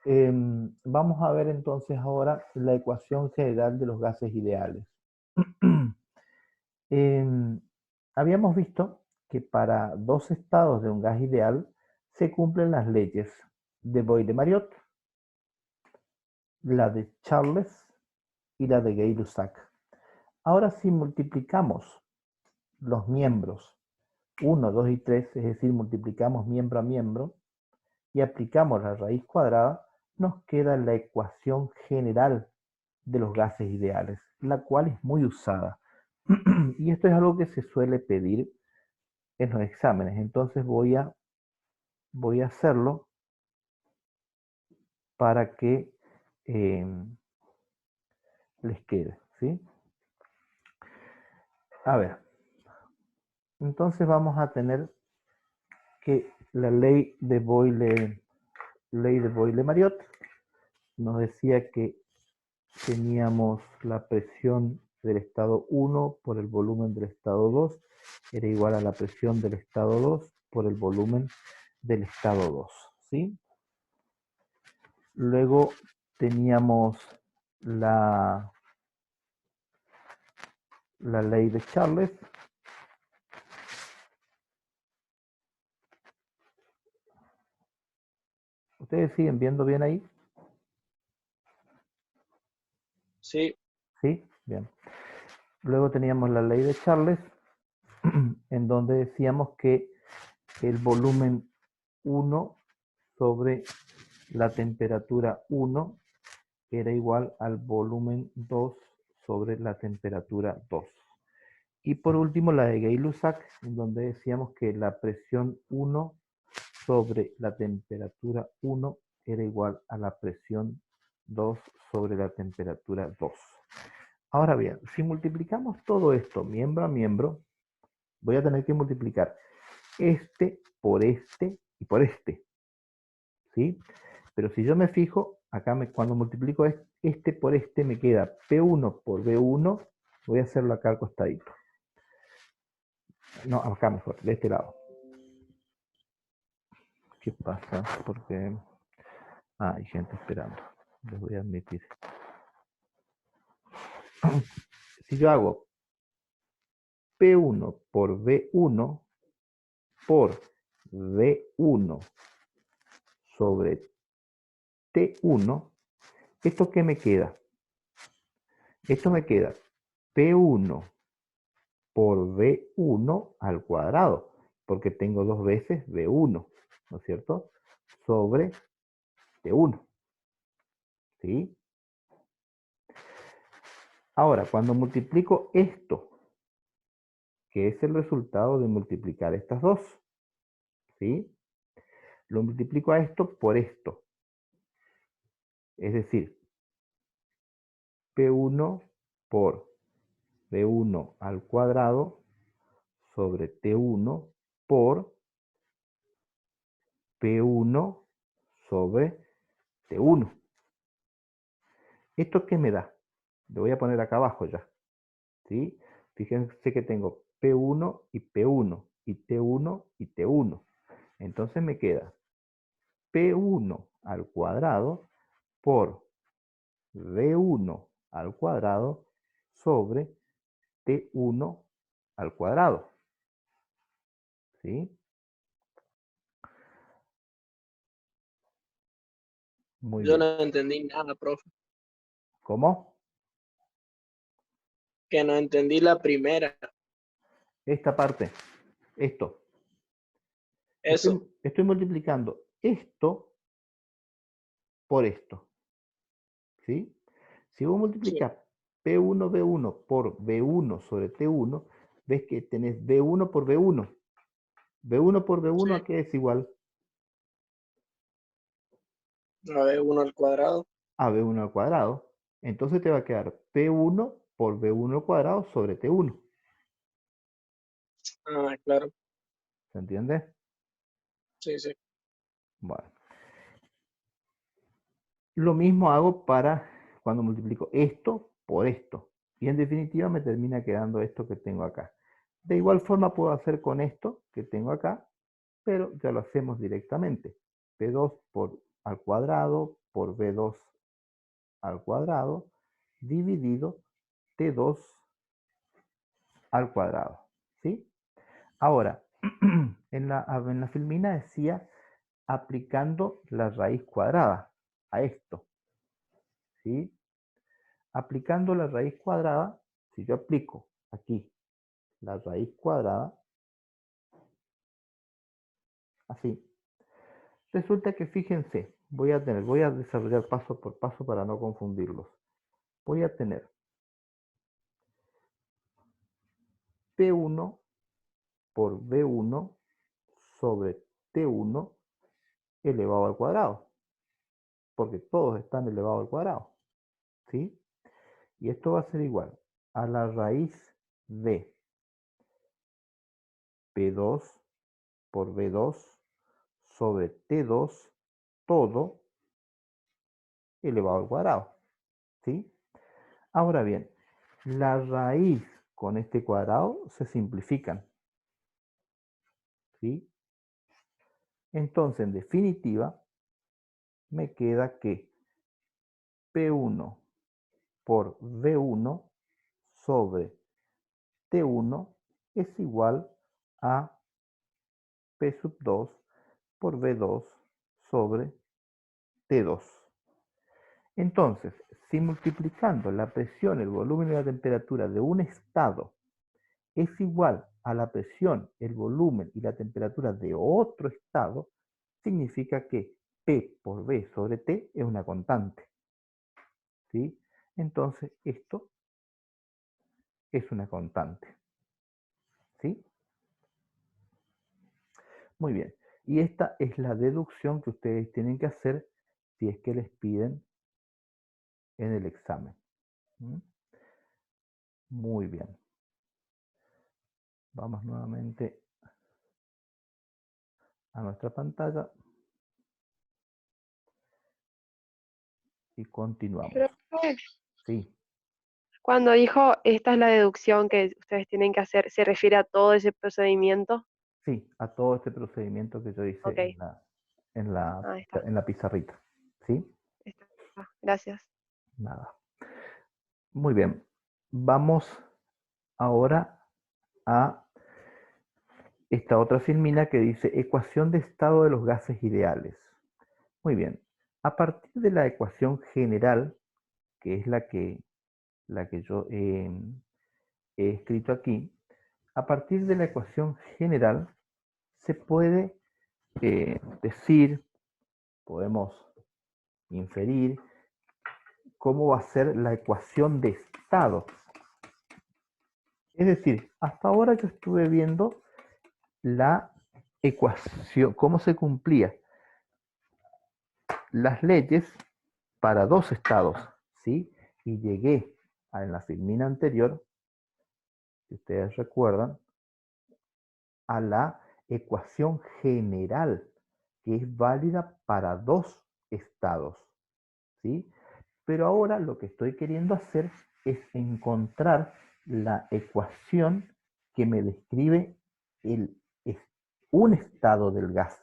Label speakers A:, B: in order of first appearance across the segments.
A: Vamos a ver entonces ahora la ecuación general de los gases ideales. Habíamos visto que para dos estados de un gas ideal se cumplen las leyes de Boyle-Mariotte, la de Charles y la de Gay-Lussac. Ahora si multiplicamos los miembros 1, 2 y 3, es decir, multiplicamos miembro a miembro y aplicamos la raíz cuadrada, nos queda la ecuación general de los gases ideales, la cual es muy usada. Y esto es algo que se suele pedir en los exámenes. Entonces voy a hacerlo para que les quede, ¿sí? A ver, entonces vamos a tener que la ley de Boyle-Mariotte nos decía que teníamos la presión del estado 1 por el volumen del estado 2 era igual a la presión del estado 2 por el volumen del estado 2, ¿sí? Luego teníamos la ley de Charles. ¿Ustedes siguen viendo bien ahí?
B: Sí.
A: Sí, bien. Luego teníamos la ley de Charles, en donde decíamos que el volumen 1 sobre la temperatura 1 era igual al volumen 2 sobre la temperatura 2. Y por último la de Gay-Lussac, en donde decíamos que la presión 1 sobre la temperatura 1 era igual a la presión 2 sobre la temperatura 2. Ahora bien, si multiplicamos todo esto miembro a miembro, voy a tener que multiplicar este por este y por este, ¿sí? Pero si yo me fijo, acá cuando multiplico este por este me queda P1 por B1, voy a hacerlo acá al costadito. No, acá mejor, de este lado. ¿Qué pasa? Porque hay gente esperando. Les voy a admitir. Si yo hago P1 por B1 por B1 sobre T1, ¿esto qué me queda? Esto me queda P1 por B1 al cuadrado, porque tengo dos veces B1, ¿no es cierto? Sobre T1, ¿sí? Ahora, cuando multiplico esto, que es el resultado de multiplicar estas dos, ¿sí? Lo multiplico a esto por esto. Es decir, P1 por B1 al cuadrado sobre T1 por P1 sobre T1. ¿Esto qué me da? Lo voy a poner acá abajo ya, ¿sí? Fíjense que tengo P1 y P1, y T1 y T1. Entonces me queda P1 al cuadrado por V1 al cuadrado sobre T1 al cuadrado, ¿sí? Muy
B: Yo
A: bien.
B: no entendí nada, profe.
A: ¿Cómo?
B: Que no entendí la primera.
A: Esta parte, esto.
B: Eso.
A: Estoy multiplicando esto por esto, ¿sí? Si vos
B: Sí.
A: multiplicas P1, B1 por B1 sobre T1, ves que tenés B1 por B1. B1 por B1, ¿a
B: Sí.
A: qué es igual?
B: A ver, 1 al cuadrado.
A: A B1 al cuadrado. Entonces te va a quedar P1 por B1 al cuadrado sobre T1.
B: Ah, claro.
A: ¿Se entiende?
B: Sí, sí.
A: Bueno. Lo mismo hago para cuando multiplico esto por esto. Y en definitiva me termina quedando esto que tengo acá. De igual forma puedo hacer con esto que tengo acá, pero ya lo hacemos directamente. P2 por al cuadrado por B2 al cuadrado dividido T2 al cuadrado, ¿sí? Ahora, en la filmina decía aplicando la raíz cuadrada a esto, ¿sí? Aplicando la raíz cuadrada, si yo aplico aquí la raíz cuadrada, así, resulta que fíjense, voy a desarrollar paso por paso para no confundirlos. Voy a tener P1 por B1 sobre T1 elevado al cuadrado, porque todos están elevados al cuadrado, ¿sí? Y esto va a ser igual a la raíz de P2 por B2 sobre T2 todo elevado al cuadrado, ¿sí? Ahora bien, la raíz con este cuadrado se simplifican, ¿sí? Entonces, en definitiva, me queda que P1 por V1 sobre T1 es igual a P sub 2 por V2 sobre T2. Entonces, si multiplicando la presión, el volumen y la temperatura de un estado es igual a la presión, el volumen y la temperatura de otro estado, significa que P por V sobre T es una constante, ¿sí? Entonces, esto es una constante, ¿sí? Muy bien. Y esta es la deducción que ustedes tienen que hacer si es que les piden en el examen. ¿Mm? Muy bien. Vamos nuevamente a nuestra pantalla y continuamos.
C: Profe,
A: Sí,
C: cuando dijo esta es la deducción que ustedes tienen que hacer, ¿se refiere a todo ese procedimiento?
A: sí, a todo este procedimiento que yo hice
C: Ok, ahí está,
A: en la pizarrita. ¿Sí?
C: está. Gracias.
A: Nada. Muy bien. Vamos ahora a esta otra filmina que dice ecuación de estado de los gases ideales. Muy bien. A partir de la ecuación general, que es la que yo he escrito aquí, a partir de la ecuación general se puede decir, podemos inferir cómo va a ser la ecuación de estado. Es decir, hasta ahora yo estuve viendo la ecuación, cómo se cumplía las leyes para dos estados, ¿sí? Y llegué en la filmina anterior, si ustedes recuerdan, a la ecuación general, que es válida para dos estados, ¿sí? Pero ahora lo que estoy queriendo hacer es encontrar la ecuación que me describe un estado del gas,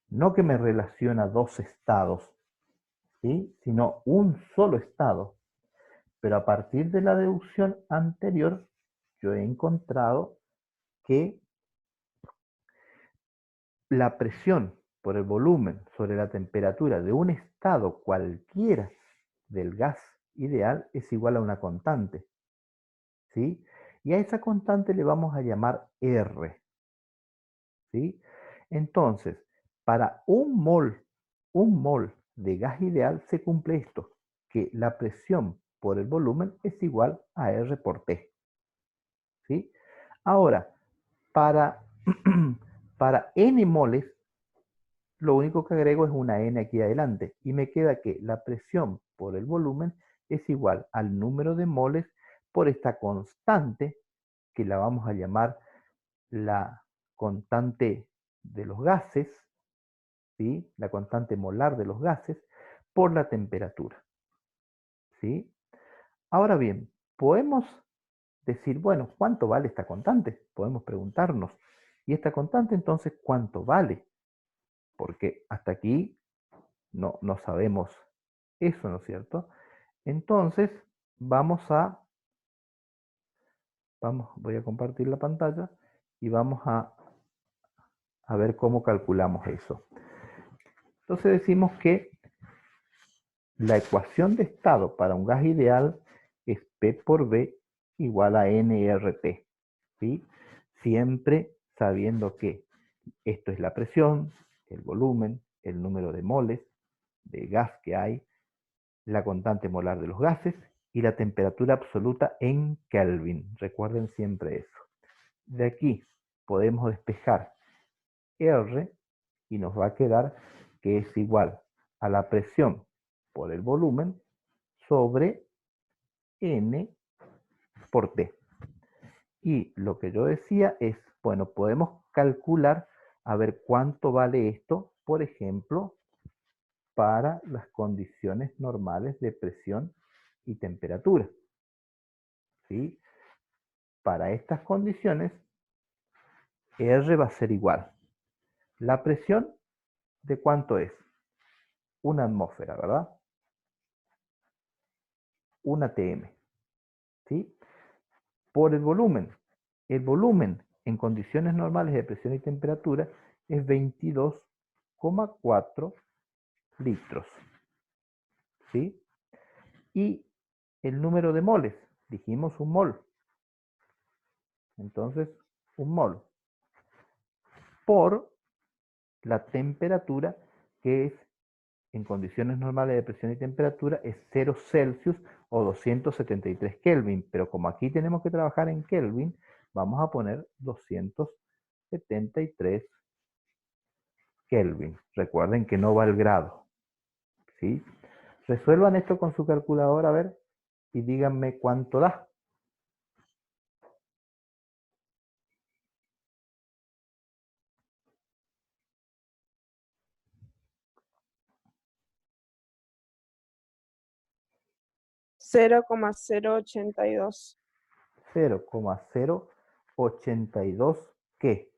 A: no que me relaciona dos estados, ¿sí? Sino un solo estado. Pero a partir de la deducción anterior, yo he encontrado que la presión por el volumen sobre la temperatura de un estado cualquiera del gas ideal es igual a una constante, ¿sí? Y a esa constante le vamos a llamar R, ¿sí? Entonces, para un mol de gas ideal se cumple esto, que la presión por el volumen es igual a R por T, ¿sí? Ahora, para, para n moles, lo único que agrego es una n aquí adelante y me queda que la presión por el volumen es igual al número de moles por esta constante que la vamos a llamar la constante de los gases, ¿sí? La constante molar de los gases por la temperatura, ¿sí? Ahora bien, podemos decir, bueno, ¿cuánto vale esta constante? Podemos preguntarnos. ¿Y esta constante entonces cuánto vale? Porque hasta aquí no sabemos eso, ¿no es cierto? Entonces, voy a compartir la pantalla y vamos a ver cómo calculamos eso. Entonces decimos que la ecuación de estado para un gas ideal es P por V igual a nRT, ¿sí? Siempre sabiendo que esto es la presión, el volumen, el número de moles de gas que hay, la constante molar de los gases y la temperatura absoluta en Kelvin. Recuerden siempre eso. De aquí podemos despejar R y nos va a quedar que es igual a la presión por el volumen sobre N por T. Y lo que yo decía es, bueno, podemos calcular a ver cuánto vale esto, por ejemplo, para las condiciones normales de presión y temperatura. ¿Sí? Para estas condiciones, R va a ser igual. La presión, ¿de cuánto es? Una atmósfera, ¿verdad? Una atm. ¿Sí? Por el volumen. El volumen en condiciones normales de presión y temperatura es 22,4 litros. ¿Sí? Y el número de moles, dijimos un mol. Entonces, un mol por la temperatura, que es en condiciones normales de presión y temperatura, es 0 Celsius o 273 Kelvin. Pero como aquí tenemos que trabajar en Kelvin, vamos a poner 273 Kelvin. Recuerden que no va el grado. ¿Sí? Resuelvan esto con su calculadora, a ver, y díganme cuánto da.
C: $0,082.
A: 0,082 ¿qué?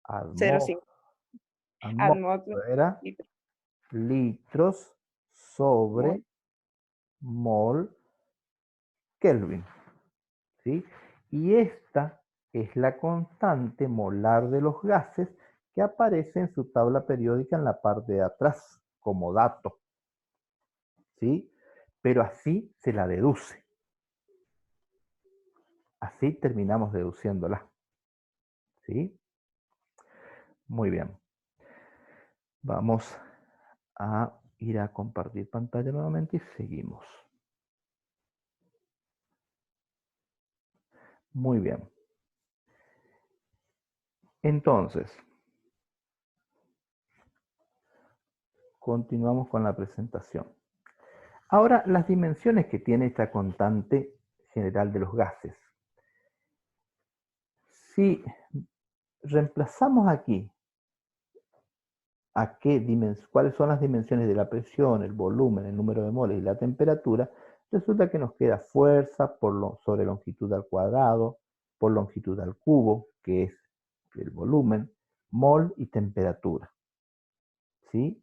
C: 0,5
A: Atmósfera, litros sobre mol Kelvin. ¿Sí? Y esta es la constante molar de los gases que aparece en su tabla periódica en la parte de atrás como dato. ¿Sí? Pero así se la deduce. Así terminamos deduciéndola. ¿Sí? Muy bien. Vamos a ir a compartir pantalla nuevamente y seguimos. Muy bien. Entonces, continuamos con la presentación. Ahora, las dimensiones que tiene esta constante general de los gases. Si reemplazamos aquí cuáles son las dimensiones de la presión, el volumen, el número de moles y la temperatura, resulta que nos queda fuerza sobre longitud al cuadrado, por longitud al cubo, que es el volumen, mol y temperatura. ¿Sí?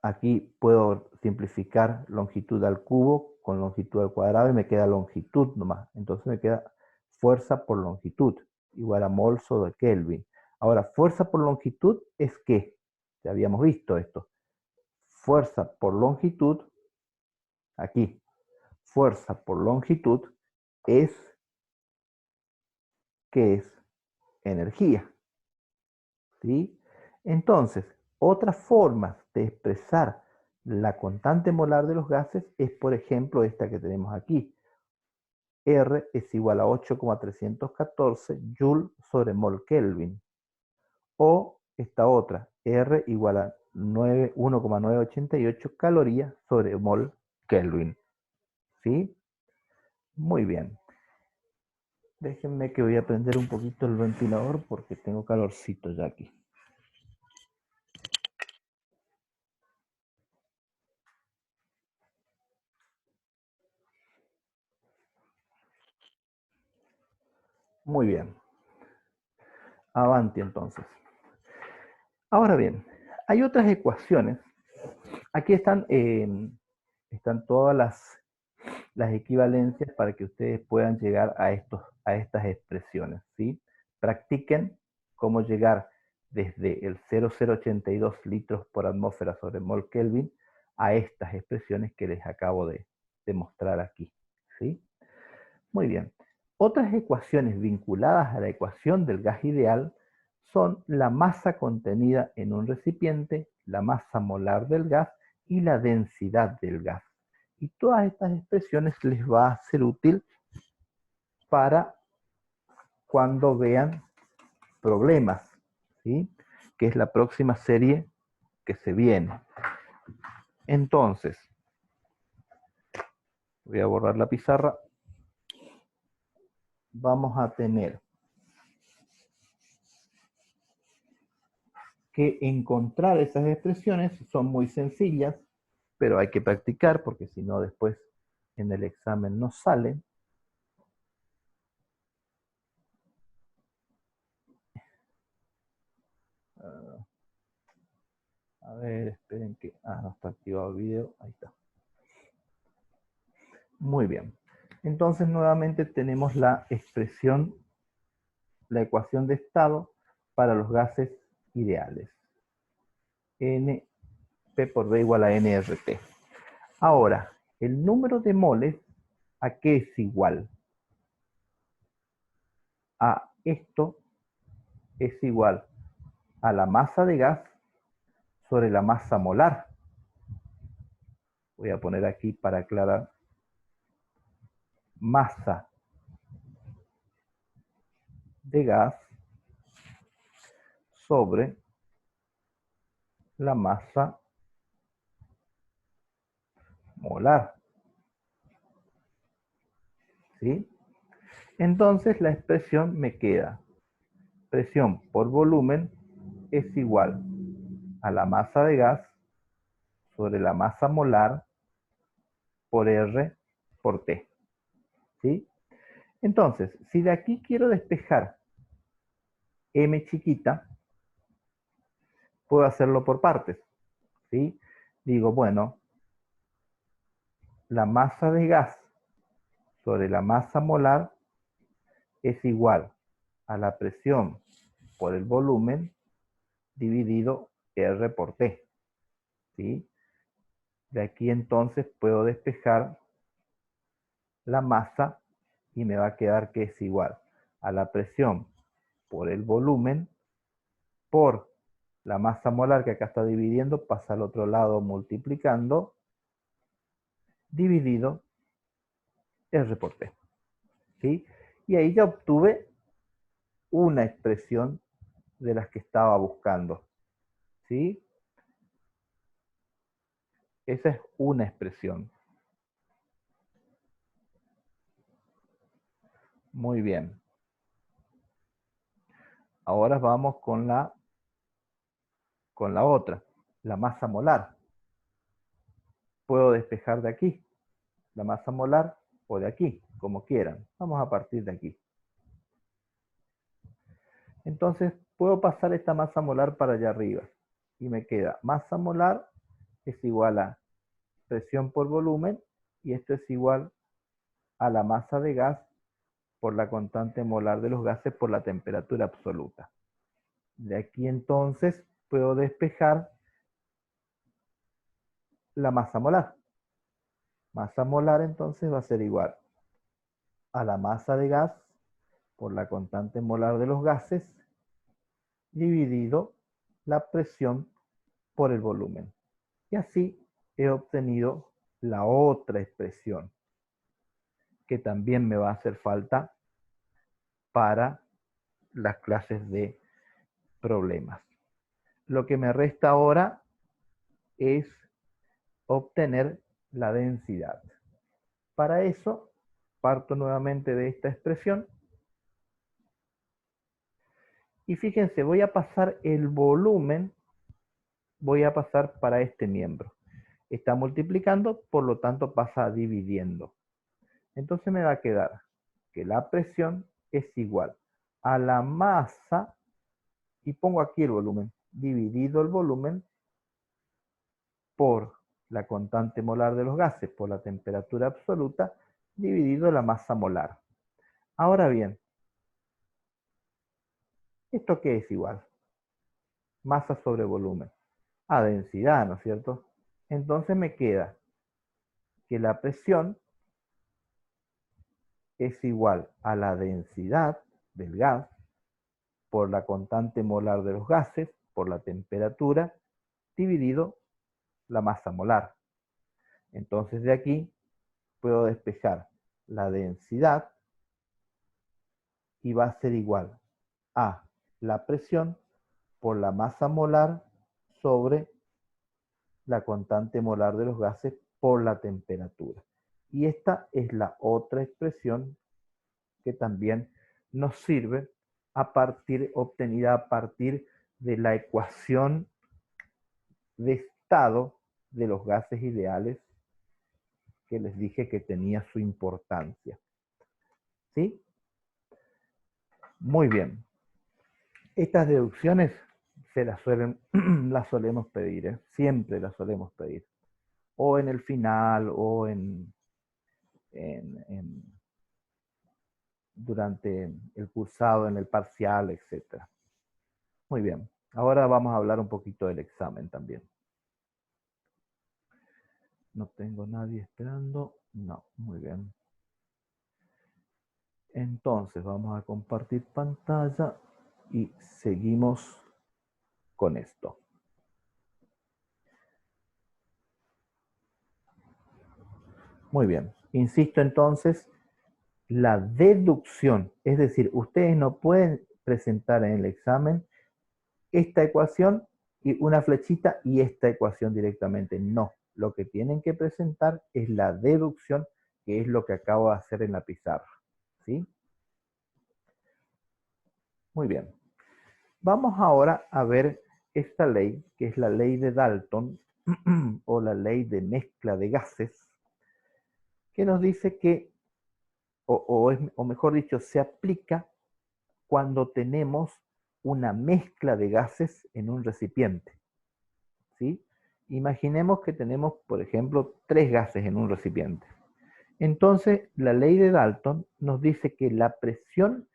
A: Aquí puedo simplificar longitud al cubo con longitud al cuadrado y me queda longitud nomás. Entonces me queda fuerza por longitud, igual a mol sobre Kelvin. Ahora, fuerza por longitud es ¿qué? Ya habíamos visto esto. Fuerza por longitud, aquí, fuerza por longitud es, ¿qué es? Energía. ¿Sí? Entonces, otras formas de expresar la constante molar de los gases es, por ejemplo, esta que tenemos aquí. R es igual a 8,314 Joule sobre mol Kelvin. O esta otra, R igual a 1,988 calorías sobre mol Kelvin. ¿Sí? Muy bien. Déjenme que voy a prender un poquito el ventilador porque tengo calorcito ya aquí. Muy bien. Avanti entonces. Ahora bien, hay otras ecuaciones Aquí están todas las equivalencias para que ustedes puedan llegar a estas expresiones, ¿sí? Practiquen cómo llegar desde el 0,082 litros por atmósfera sobre mol Kelvin a estas expresiones que les acabo de mostrar aquí, ¿sí? Muy bien. Otras ecuaciones vinculadas a la ecuación del gas ideal son la masa contenida en un recipiente, la masa molar del gas y la densidad del gas. Y todas estas expresiones les va a ser útil para cuando vean problemas, ¿sí? Que es la próxima serie que se viene. Entonces, voy a borrar la pizarra. Vamos a tener que encontrar esas expresiones. Son muy sencillas, pero hay que practicar porque si no después en el examen no sale. A ver, esperen que... no está activado el video. Ahí está. Muy bien. Entonces nuevamente tenemos la expresión, la ecuación de estado para los gases ideales. N P por B igual a nRT. Ahora, el número de moles, ¿a qué es igual? A esto es igual a la masa de gas sobre la masa molar. Voy a poner aquí para aclarar. Masa de gas sobre la masa molar. ¿Sí? Entonces la expresión me queda. Presión por volumen es igual a la masa de gas sobre la masa molar por R por T. ¿Sí? Entonces, si de aquí quiero despejar M chiquita, puedo hacerlo por partes. ¿Sí? Digo, bueno, la masa de gas sobre la masa molar es igual a la presión por el volumen dividido R por T. ¿Sí? De aquí entonces puedo despejar la masa y me va a quedar que es igual a la presión por el volumen por la masa molar, que acá está dividiendo, pasa al otro lado multiplicando, dividido R por T. ¿Sí? Y ahí ya obtuve una expresión de las que estaba buscando. ¿Sí? Esa es una expresión. Muy bien. Ahora vamos con la otra, la masa molar. Puedo despejar de aquí la masa molar o de aquí, como quieran. Vamos a partir de aquí. Entonces, puedo pasar esta masa molar para allá arriba. Y me queda masa molar es igual a presión por volumen, y esto es igual a la masa de gas por la constante molar de los gases por la temperatura absoluta. De aquí entonces puedo despejar la masa molar. Masa molar entonces va a ser igual a la masa de gas por la constante molar de los gases dividido la presión por el volumen. Y así he obtenido la otra expresión que también me va a hacer falta para las clases de problemas. Lo que me resta ahora es obtener la densidad. Para eso, parto nuevamente de esta expresión. Y fíjense, voy a pasar el volumen, voy a pasar para este miembro. Está multiplicando, por lo tanto pasa dividiendo. Entonces me va a quedar que la presión es igual a la masa, y pongo aquí el volumen, dividido el volumen por la constante molar de los gases por la temperatura absoluta dividido la masa molar. Ahora bien, ¿esto qué es igual? Masa sobre volumen. A densidad, ¿no es cierto? Entonces me queda que la presión es igual a la densidad del gas por la constante molar de los gases por la temperatura dividido la masa molar. Entonces de aquí puedo despejar la densidad y va a ser igual a la presión por la masa molar sobre la constante molar de los gases por la temperatura. Y esta es la otra expresión que también nos sirve obtenida a partir de la ecuación de estado de los gases ideales que les dije que tenía su importancia. ¿Sí? Muy bien. Estas deducciones las solemos pedir, ¿eh? Siempre las solemos pedir. O en el final, o durante el cursado, en el parcial, etc. Muy bien. Ahora vamos a hablar un poquito del examen también. No tengo nadie esperando. No, muy bien. Entonces vamos a compartir pantalla y seguimos con esto. Muy bien. Insisto entonces, la deducción, es decir, ustedes no pueden presentar en el examen esta ecuación y una flechita y esta ecuación directamente. No, lo que tienen que presentar es la deducción, que es lo que acabo de hacer en la pizarra. ¿Sí? Muy bien. Vamos ahora a ver esta ley, que es la ley de Dalton, o la ley de mezcla de gases, que nos dice que, o mejor dicho, se aplica cuando tenemos una mezcla de gases en un recipiente. ¿Sí? Imaginemos que tenemos, por ejemplo, 3 gases en un recipiente. Entonces, la ley de Dalton nos dice que la presión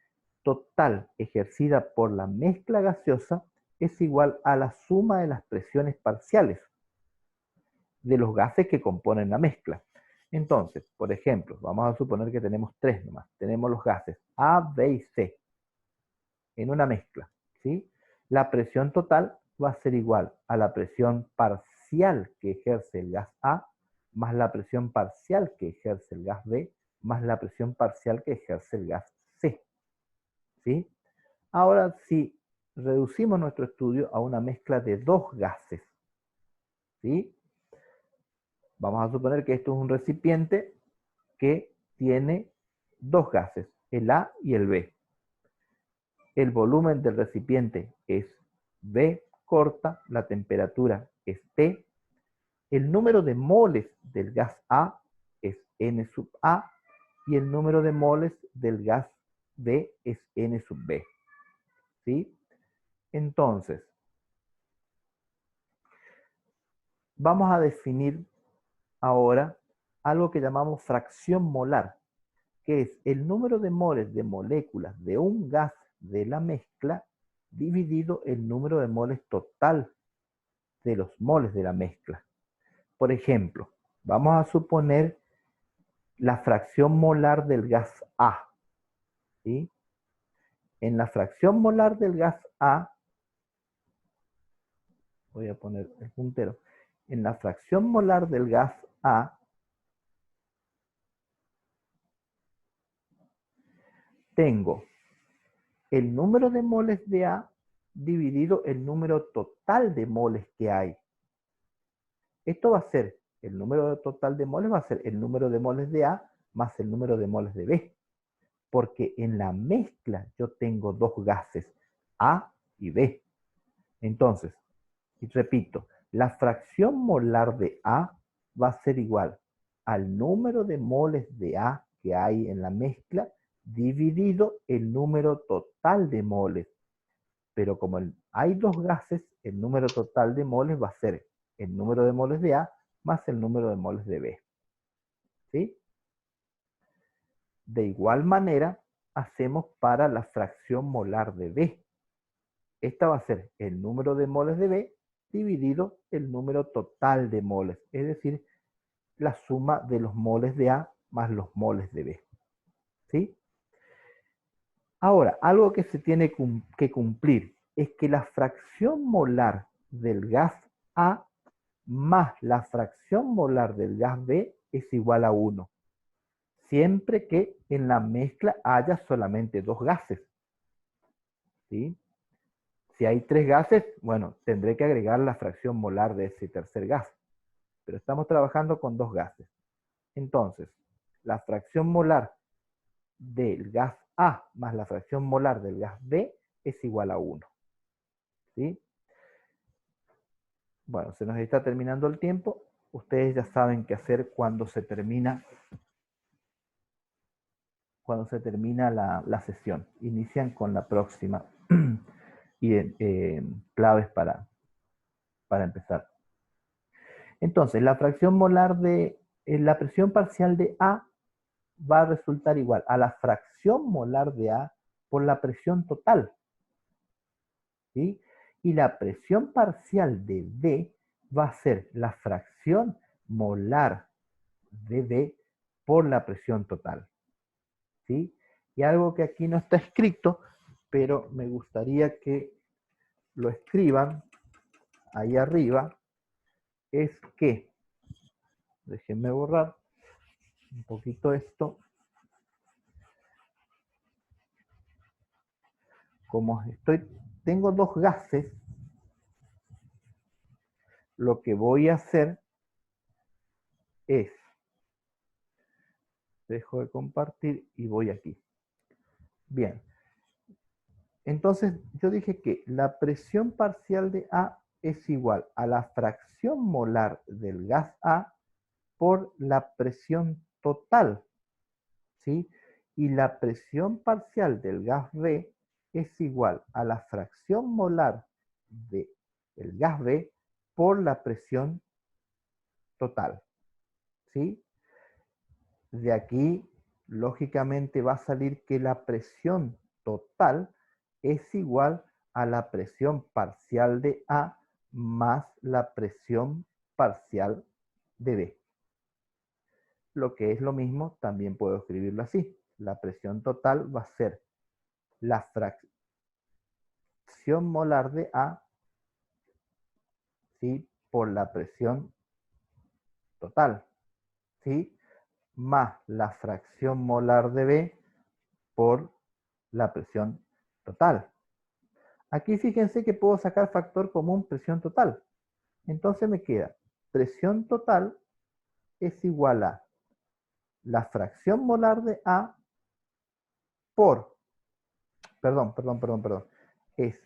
A: total ejercida por la mezcla gaseosa es igual a la suma de las presiones parciales de los gases que componen la mezcla. Entonces, por ejemplo, vamos a suponer que tenemos 3 nomás. Tenemos los gases A, B y C en una mezcla. ¿Sí? La presión total va a ser igual a la presión parcial que ejerce el gas A más la presión parcial que ejerce el gas B más la presión parcial que ejerce el gas C. ¿Sí? Ahora, si reducimos nuestro estudio a una mezcla de 2 gases, ¿sí? Vamos a suponer que esto es un recipiente que tiene 2 gases, el A y el B. El volumen del recipiente es B corta, la temperatura es T, el número de moles del gas A es N sub A y el número de moles del gas B es N sub B. ¿Sí? Entonces, vamos a definir ahora algo que llamamos fracción molar, que es el número de moles de moléculas de un gas de la mezcla dividido el número de moles total de los moles de la mezcla. Por ejemplo, vamos a suponer la fracción molar del gas A. ¿Sí? En la fracción molar del gas A, voy a poner el puntero, en la fracción molar del gas A, tengo el número de moles de A dividido el número total de moles que hay. Esto va a ser, el número total de moles va a ser el número de moles de A más el número de moles de B. Porque en la mezcla yo tengo 2 gases, A y B. Entonces, y repito, la fracción molar de A va a ser igual al número de moles de A que hay en la mezcla dividido el número total de moles. Pero como hay 2 gases, el número total de moles va a ser el número de moles de A más el número de moles de B. ¿Sí? De igual manera, hacemos para la fracción molar de B. Esta va a ser el número de moles de B dividido el número total de moles, es decir, la suma de los moles de A más los moles de B. ¿Sí? Ahora, algo que se tiene que cumplir es que la fracción molar del gas A más la fracción molar del gas B es igual a 1. Siempre que en la mezcla haya solamente 2 gases. ¿Sí? Si hay 3 gases, bueno, tendré que agregar la fracción molar de ese tercer gas. Pero estamos trabajando con 2 gases. Entonces, la fracción molar del gas A más la fracción molar del gas B es igual a 1. ¿Sí? Bueno, se nos está terminando el tiempo. Ustedes ya saben qué hacer cuando se termina la sesión. Inician con la próxima y claves para empezar. Entonces, la fracción molar de la presión parcial de A va a resultar igual a la fracción molar de A por la presión total. ¿Sí? Y la presión parcial de B va a ser la fracción molar de B por la presión total. ¿Sí? Y algo que aquí no está escrito, pero me gustaría que lo escriban ahí arriba, es que, déjenme borrar un poquito esto, como tengo 2 gases, lo que voy a hacer es, dejo de compartir y voy aquí. Bien, entonces yo dije que la presión parcial de A es igual a la fracción molar del gas A por la presión total, ¿sí? Y la presión parcial del gas B es igual a la fracción molar del gas B por la presión total, ¿sí? De aquí, lógicamente, va a salir que la presión total es igual a la presión parcial de A más la presión parcial de B. Lo que es lo mismo, también puedo escribirlo así. La presión total va a ser la fracción molar de A, ¿sí? Por la presión total, ¿sí? Más la fracción molar de B por la presión total. Aquí fíjense que puedo sacar factor común presión total. Entonces me queda presión total es igual a la fracción molar de A por, perdón, es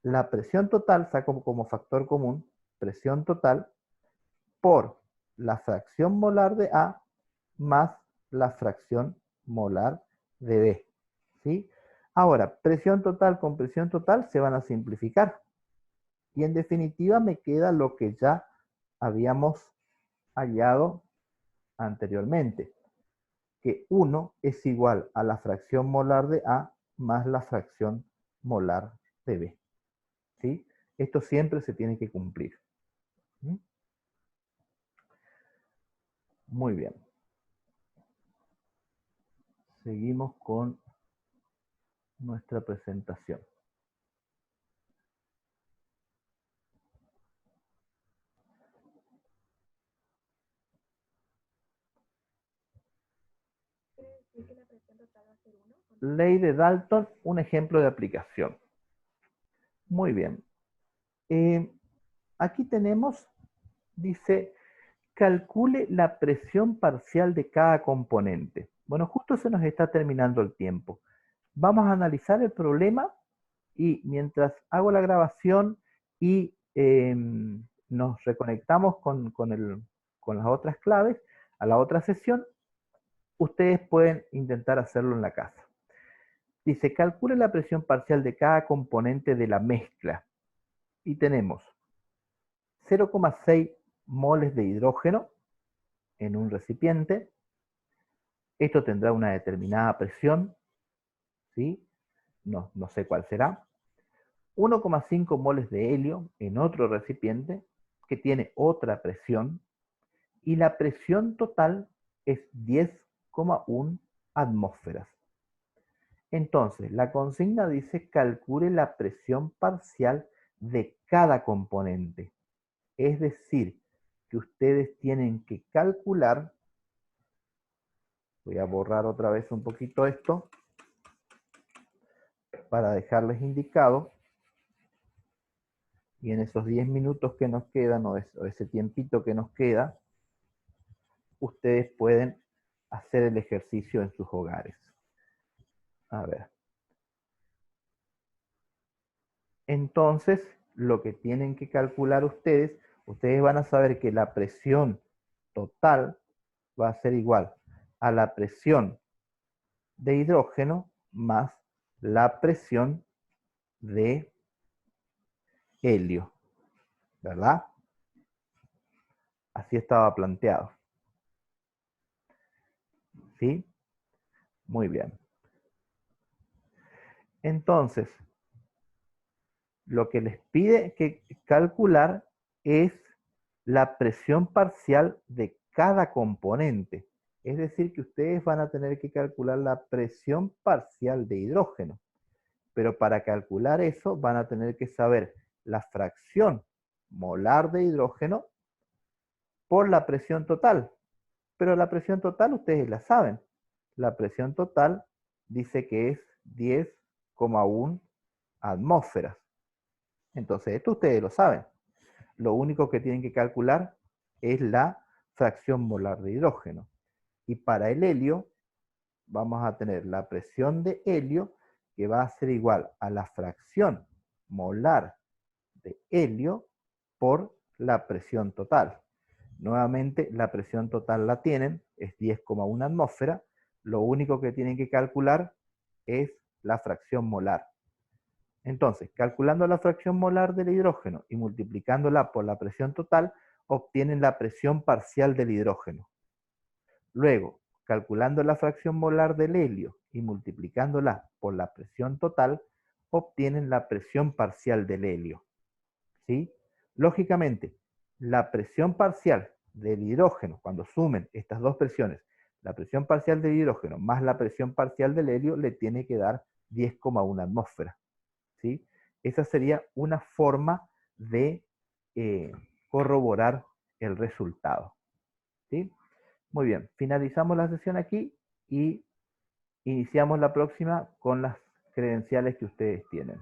A: la presión total, saco como factor común, presión total, por la fracción molar de A más la fracción molar de B. ¿Sí? Ahora, presión total con presión total se van a simplificar. Y en definitiva me queda lo que ya habíamos hallado anteriormente, que 1 es igual a la fracción molar de A más la fracción molar de B. ¿Sí? Esto siempre se tiene que cumplir. ¿Mm? Muy bien. Seguimos con nuestra presentación. Ley de Dalton, un ejemplo de aplicación. Muy bien. Aquí tenemos, dice, calcule la presión parcial de cada componente. Bueno, justo se nos está terminando el tiempo. Vamos a analizar el problema y mientras hago la grabación y nos reconectamos con las otras claves, a la otra sesión, ustedes pueden intentar hacerlo en la casa. Dice, calcule la presión parcial de cada componente de la mezcla. Y tenemos 0,6 moles de hidrógeno en un recipiente. Esto tendrá una determinada presión, ¿sí? No sé cuál será. 1,5 moles de helio en otro recipiente que tiene otra presión, y la presión total es 10,1 atmósferas. Entonces, la consigna dice calcule la presión parcial de cada componente. Es decir, que ustedes tienen que calcular, voy a borrar otra vez un poquito esto, para dejarles indicado, y en esos 10 minutos que nos quedan, o ese tiempito que nos queda, ustedes pueden hacer el ejercicio en sus hogares. A ver. Entonces, lo que tienen que calcular ustedes van a saber que la presión total va a ser igual a la presión de hidrógeno más la presión de helio, ¿verdad? Así estaba planteado. ¿Sí? Muy bien. Entonces, lo que les pide que calcular es la presión parcial de cada componente. Es decir, que ustedes van a tener que calcular la presión parcial de hidrógeno. Pero para calcular eso van a tener que saber la fracción molar de hidrógeno por la presión total. Pero la presión total ustedes la saben. La presión total dice que es 10,1 atmósferas. Entonces, esto ustedes lo saben. Lo único que tienen que calcular es la fracción molar de hidrógeno. Y para el helio, vamos a tener la presión de helio, que va a ser igual a la fracción molar de helio por la presión total. Nuevamente, la presión total la tienen, es 10,1 atmósfera. Lo único que tienen que calcular es la fracción molar. Entonces, calculando la fracción molar del hidrógeno y multiplicándola por la presión total, obtienen la presión parcial del hidrógeno. Luego, calculando la fracción molar del helio y multiplicándola por la presión total, obtienen la presión parcial del helio. ¿Sí? Lógicamente, la presión parcial del hidrógeno, cuando sumen estas dos presiones, la presión parcial del hidrógeno más la presión parcial del helio, le tiene que dar 10,1 atmósfera. ¿Sí? Esa sería una forma de corroborar el resultado. ¿Sí? Muy bien, finalizamos la sesión aquí y iniciamos la próxima con las credenciales que ustedes tienen.